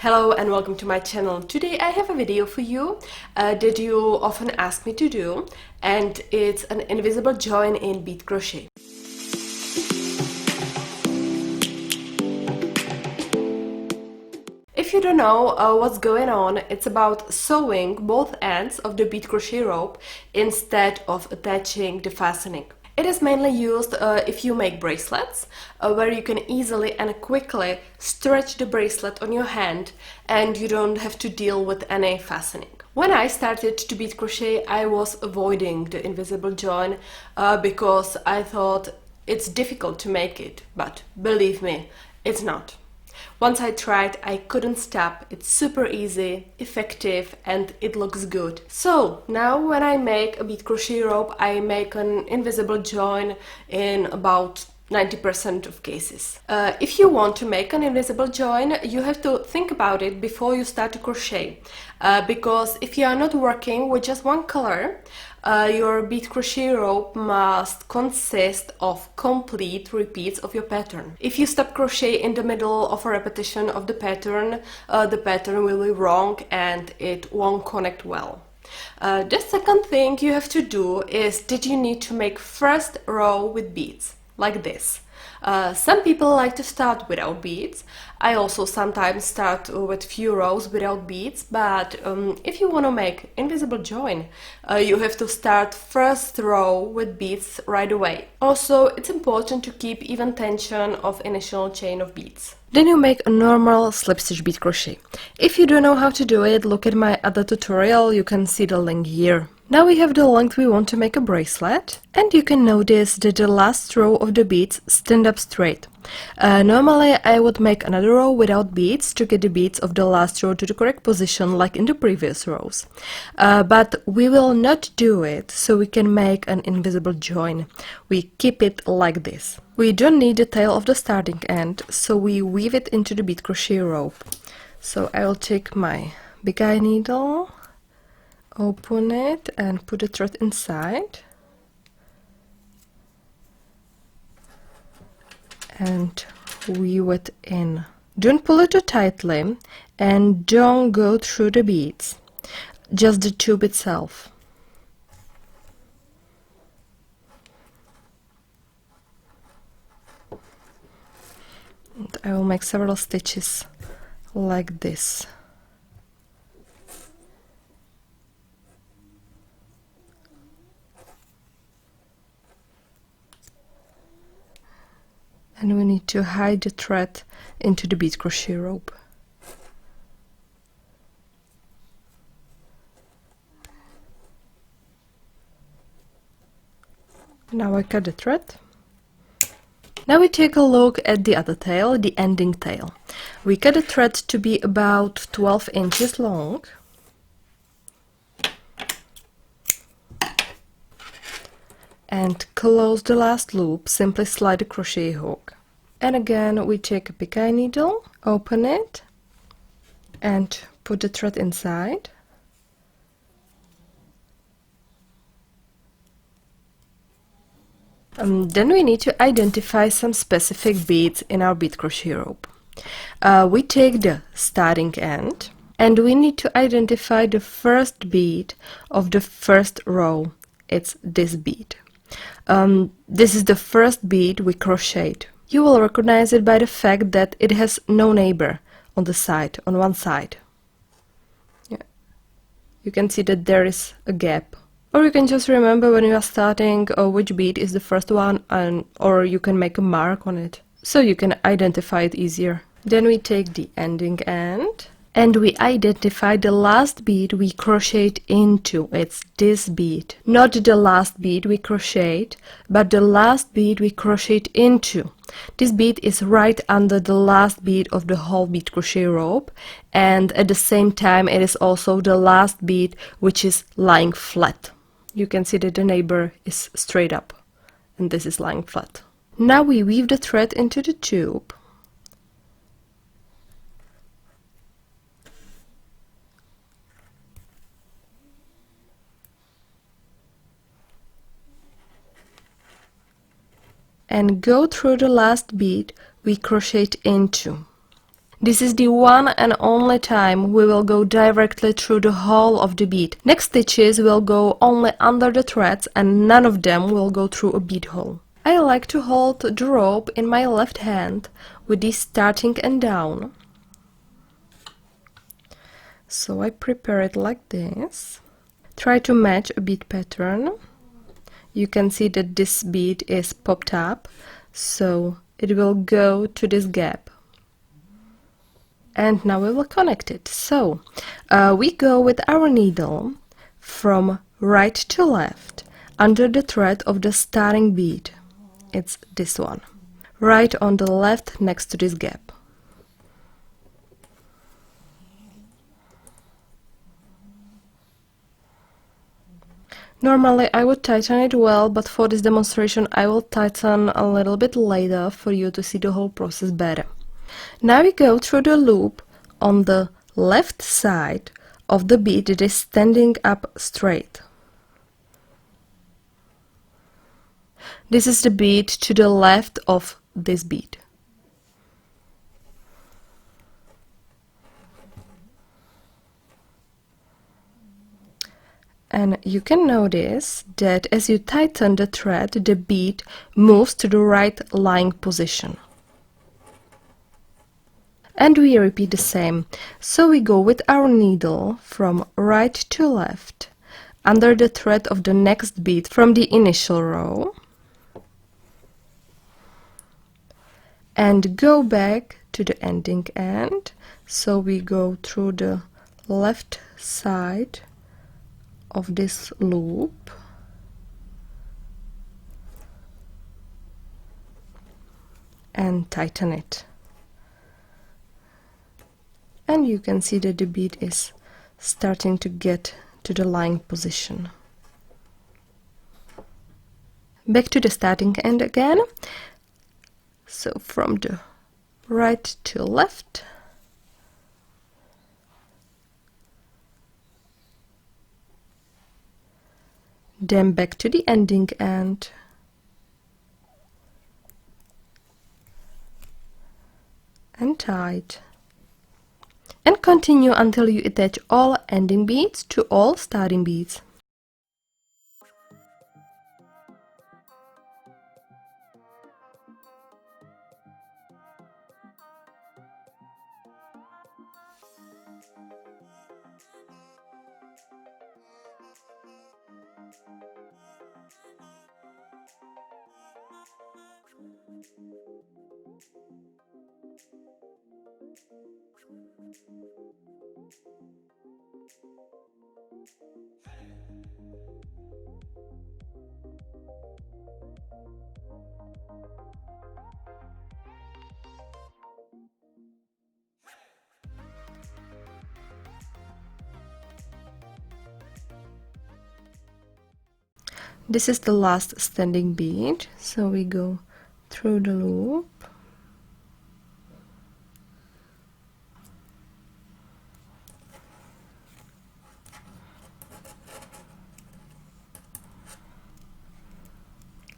Hello and welcome to my channel. Today I have a video for you that you often ask me to do, and it's an invisible join in bead crochet. If you don't know what's going on, it's about sewing both ends of the bead crochet rope instead of attaching the fastening. It is mainly used if you make bracelets, where you can easily and quickly stretch the bracelet on your hand and you don't have to deal with any fastening. When I started to bead crochet, I was avoiding the invisible join because I thought it's difficult to make it, but believe me, it's not. Once I tried, I couldn't stop. It's super easy, effective, and it looks good. So now when I make a bead crochet rope, I make an invisible join in about 90% of cases. If you want to make an invisible join, you have to think about it before you start to crochet, because if you are not working with just one color, your bead crochet rope must consist of complete repeats of your pattern. If you stop crochet in the middle of a repetition of the pattern will be wrong and it won't connect well. The second thing you have to do is that you need to make first row with beads, like this. Some people like to start without beads. I also sometimes start with few rows without beads, but if you want to make invisible join, you have to start first row with beads right away. Also, it's important to keep even tension of initial chain of beads. Then you make a normal slip stitch bead crochet. If you don't know how to do it, look at my other tutorial, you can see the link here. Now we have the length we want to make a bracelet, and you can notice that the last row of the beads stand up straight. Normally I would make another row without beads to get the beads of the last row to the correct position like in the previous rows. But we will not do it, so we can make an invisible join. We keep it like this. We don't need the tail of the starting end, so we weave it into the bead crochet rope. So I will take my big eye needle, open it and put the thread inside, and weave it in. Don't pull it too tightly and don't go through the beads, just the tube itself. And I will make several stitches like this. And we need to hide the thread into the bead crochet rope. Now I cut the thread. Now we take a look at the other tail, the ending tail. We cut the thread to be about 12 inches long. And close the last loop, simply slide the crochet hook. And again we take a big eye needle, open it and put the thread inside. Then we need to identify some specific beads in our bead crochet rope. We take the starting end and we need to identify the first bead of the first row. It's this bead. This is the first bead we crocheted. You will recognize it by the fact that it has no neighbor on the side, on one side. Yeah. You can see that there is a gap. Or you can just remember when you are starting which bead is the first one, or you can make a mark on it, so you can identify it easier. Then we take the ending end and we identify the last bead we crocheted into. It's this bead. Not the last bead we crocheted, but the last bead we crocheted into. This bead is right under the last bead of the whole bead crochet rope, and at the same time it is also the last bead which is lying flat. You can see that the neighbor is straight up and this is lying flat. Now we weave the thread into the tube. And go through the last bead we crocheted into. This is the one and only time we will go directly through the whole of the bead. Next stitches will go only under the threads and none of them will go through a bead hole. I like to hold the rope in my left hand with the starting and down. So I prepare it like this. Try to match a bead pattern. You can see that this bead is popped up, so it will go to this gap. And now we will connect it. So we go with our needle from right to left under the thread of the starting bead. It's this one, right on the left next to this gap. Normally I would tighten it well, but for this demonstration I will tighten a little bit later for you to see the whole process better. Now we go through the loop on the left side of the bead that is standing up straight. This is the bead to the left of this bead. And you can notice that as you tighten the thread, the bead moves to the right lying position. And we repeat the same. So we go with our needle from right to left under the thread of the next bead from the initial row and go back to the ending end. So we go through the left side of this loop and tighten it. And you can see that the bead is starting to get to the lying position. Back to the starting end again. So from the right to left. Then back to the ending end. And tight. And continue until you attach all ending beads to all starting beads. This is the last standing bead, so we go through the loop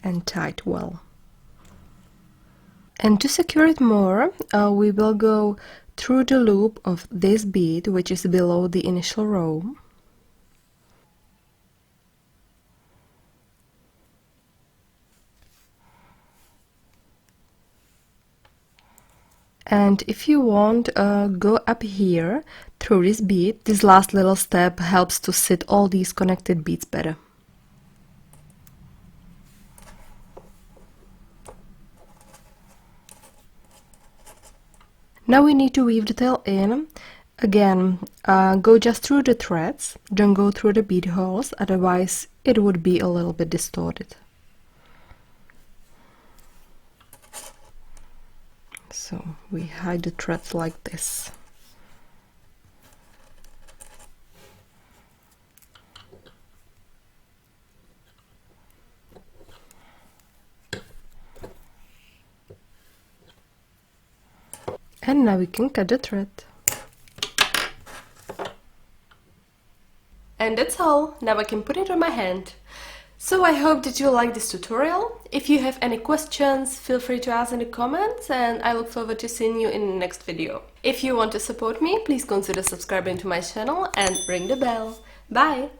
and tie it well. And to secure it more, we will go through the loop of this bead, which is below the initial row. And if you want, go up here through this bead. This last little step helps to sit all these connected beads better. Now we need to weave the tail in. Again, go just through the threads, don't go through the bead holes, otherwise it would be a little bit distorted. So we hide the threads like this. And now we can cut the thread. And that's all. Now I can put it on my hand. So I hope that you like this tutorial. If you have any questions, feel free to ask in the comments, and I look forward to seeing you in the next video. If you want to support me, please consider subscribing to my channel and ring the bell. Bye!